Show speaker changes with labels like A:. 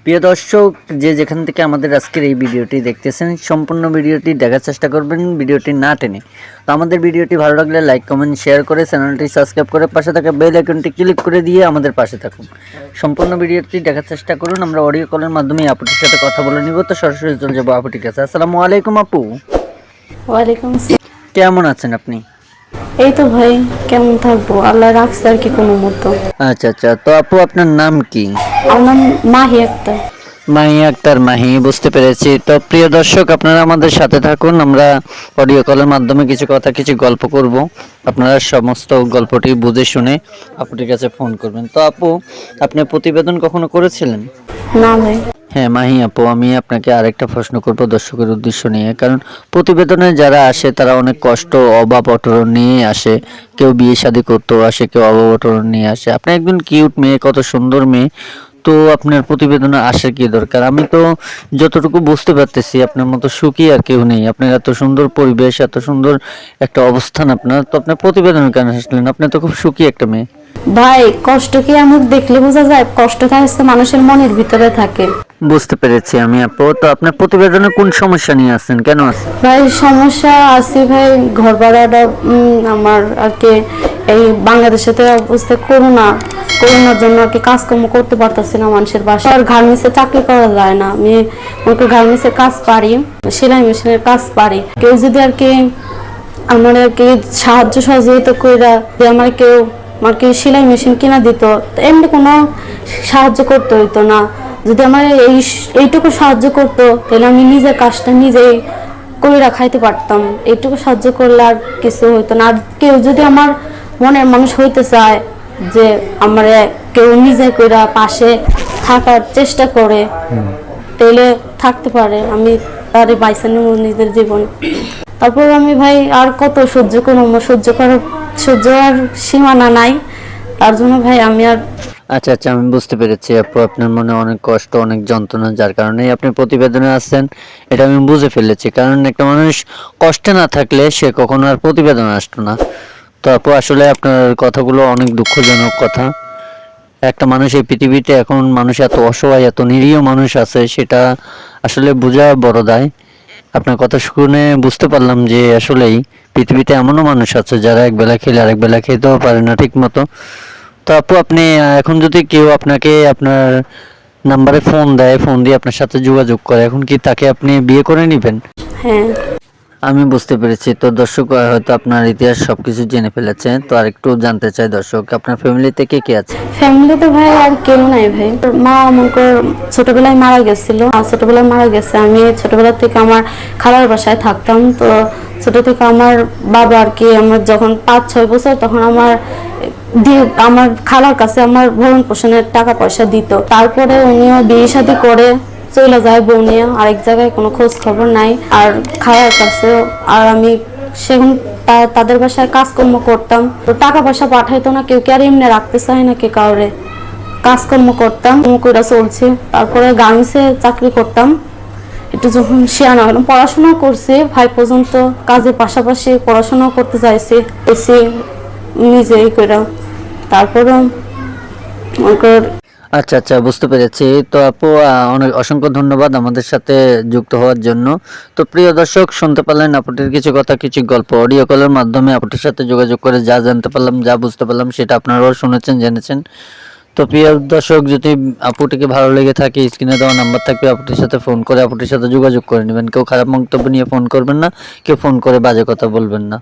A: প্রিয় দর্শক, যে যেখান থেকে আমাদের আজকের এই ভিডিওটি দেখতেছেন, সম্পূর্ণ ভিডিওটি দেখার চেষ্টা করবেন, ভিডিওটি না টেনে। তো আমাদের ভিডিওটি ভালো লাগলে লাইক কমেন্ট শেয়ার করে চ্যানেলটি সাবস্ক্রাইব করে পাশে থাকা বেল আইকনটি ক্লিক করে দিয়ে আমাদের পাশে থাকুন। সম্পূর্ণ ভিডিওটি দেখার চেষ্টা করুন। আমরা অডিও কলের মাধ্যমে আপুটির সাথে কথা বলে নিব। তো সরাসরি চলে যাবো আপুটির কাছে। আসসালামু আলাইকুম আপু।
B: ওয়ালাইকুম আসসালাম।
A: কেমন আছেন আপনি?
B: এই তো ভাই, কেমন থাকবো, আল্লাহ রাখছে আর কি কোনো মতো।
A: আচ্ছা, তো আপু আপনার নাম কি?
B: আমার নাম মাহি আক্তার।
A: মাহি আক্তার। মাহি, বুঝতে পেরেছি। তো প্রিয় দর্শক, আপনারা আমাদের সাথে থাকুন। আমরা অডিও কলের মাধ্যমে কিছু গল্প করব। আপনারা সমস্ত গল্পটি বুঝে শুনে আপুটির কাছে ফোন করবেন। তো আপু, আপনি প্রতিবেদন কখনো করেছিলেন?
B: না ভাই।
A: হ্যাঁ মাহি আপু, আমি আপনাকে আরেকটা প্রশ্ন করব দর্শকের উদ্দেশ্য নিয়ে। কারণ প্রতিবেদনে যারা আসে তারা অনেক কষ্ট, অভাব অটরণ নিয়ে আসে। কেউ বিয়ে শাদী করতেও আসে, কেউ অভাব অটরণ নিয়ে আসে। আপনি একজন কিউট মেয়ে, কত সুন্দর মেয়ে, তো আপনার প্রতিবেদনে আসার কি দরকার? আমি তো যতটুকু বুঝতে পারতেছি আপনার মতো সুখী আর কেউ নেই। আপনার এত সুন্দর পরিবেশ, এত সুন্দর একটা অবস্থান আপনার, তো আপনার প্রতিবেদনে কেন আসলেন? আপনি তো খুব সুখী একটা মেয়ে।
B: ভাই, কষ্ট কি আমার দেখলে বোঝা যায়? কষ্টটা হচ্ছে মানুষের মনের ভিতরে থাকে।
A: বুঝতে পেরেছি আমি আপু। তো আপনার প্রতিবেদনে কোন সমস্যা নিয়ে আসছেন, কেন আসছেন?
B: ভাই সমস্যা আছে ভাই, ঘর ভাড়াটা আমার আর কি এই বাংলাদেশে তো অবস্থা করোনার জন্য আর কি কাজকর্ম করতে পারতেছি না মানুষের বাসায়। আর গার্মেন্টসে চাকরি করা যায় না। আমি গার্মেন্টসের কাজ পারি, সেলাই মেশিনের কাজ পারি। কেউ যদি আর কি আমার আর কি সাহায্য সহযোগিতা কইরা যে আমার কেউ আর কি সেলাই মেশিন কিনা দিত, এমনি কোনো সাহায্য করতে হইতো না। যদি আমার এইটুকু সাহায্য করতো তাহলে আমি নিজের কাজটা নিজেই কইরা খাইতে পারতাম। এইটুকু সাহায্য করলে আর কিছু হইতো না। আর কেউ যদি আমার মনের মানুষ হইতে চায় যে আমার কেউ নিজে কইরা পাশে থাকার চেষ্টা করে, তাহলে থাকতে পারে। আমি তারে বাইসা নেব নিজের জীবন। তারপর আমি ভাই আর কত সহ্য করবো? সহ্য আর সীমানা নাই। তার জন্য ভাই আমি আর
A: আচ্ছা, আমি বুঝতে পেরেছি আপু। আপনার মনে অনেক কষ্ট, অনেক যন্ত্রণা, যার কারণে আপনি প্রতিবেদনে আসছেন, এটা আমি বুঝে ফেলেছি। কারণ একটা মানুষ কষ্টে না থাকলে সে কখনো আর প্রতিবেদনে আসতো না। তো আপু, আসলে আপনার কথাগুলো অনেক দুঃখজনক কথা। একটা মানুষ এই পৃথিবীতে, এখন মানুষ এত অসহায়, এত নিরীহ মানুষ আছে, সেটা আসলে বোঝা বড় দায়। আপনার কথা শুনে বুঝতে পারলাম যে আসলেই পৃথিবীতে এমনও মানুষ আছে যারা একবেলা খেলে আরেক বেলা খেতেও পারে না ঠিক মতো। তো আপু, আপনি এখন যদি কেউ আপনাকে আপনার নাম্বারে ফোন দেয়, ফোন দিয়ে আপনার সাথে যোগাযোগ করে, এখন কি তাকে আপনি বিয়ে করে নেবেন?
B: হ্যাঁ।
A: আমি বুঝতে পেরেছি। তো দর্শক হয়তো আপনার ইতিহাস সবকিছু জেনে ফেলেছে। তো আরেকটু জানতে চাই দর্শক, আপনার ফ্যামিলিতে কে কে আছে?
B: ফ্যামিলিতে ভাই আর কেউ নাই ভাই। মা আমাকে ছোটবেলায় মারা গেছিল। ছোটবেলায় মারা গেছে। আমি ছোটবেলা থেকে আমার খালার বাসায় থাকতাম। তো ছোট থেকে আমার বাবা আর কি আমার যখন 5-6 বছর, তখন আমার খালার কাছে আমার ভরণ পোষণের টাকা পয়সা দিত। তারপরে উনিও বিয়ে শাদী করে চলে যায় বউ নিয়ে আরেক জায়গায়, কোনো খোঁজ খবর নাই আর খালার কাছে। আর আমি সেখানে তাদের বাসায় কাজকর্ম করতাম। তো টাকা পয়সা পাঠাইতো না কেউ, আর এমনি রাখতে চায় না কে কাউরে। কাজকর্ম করতাম, কইরা চলছে। তারপরে গার্মেন্টসে চাকরি করতাম। একটু যখন শিয়ানা হলাম, পড়াশোনা করছি 5 পর্যন্ত, কাজের পাশাপাশি পড়াশোনা করতে চাইছি এসে নিজেই কইরা। তারপরে
A: আচ্ছা, বুঝতে পেরেছি। তো আপু, অনেক অসংখ্য ধন্যবাদ আমাদের সাথে যুক্ত হওয়ার জন্য। তো প্রিয় দর্শক, শুনতে পারলেন আপুটির কিছু কথা, কিছু গল্প। অডিও কলের মাধ্যমে আপুটির সাথে যোগাযোগ করে যা জানতে পারলাম, যা বুঝতে পারলাম, সেটা আপনারাও শুনেছেন, জেনেছেন। তো প্রিয় দর্শক, যদি আপুটিকে ভালো লেগে থাকে, স্ক্রিনে দেওয়া নাম্বার থাকবে, আপুটির সাথে ফোন করে আপুটির সাথে যোগাযোগ করে নেবেন। কেউ খারাপ মন্তব্য নিয়ে ফোন করবেন না, কেউ ফোন করে বাজে কথা বলবেন না।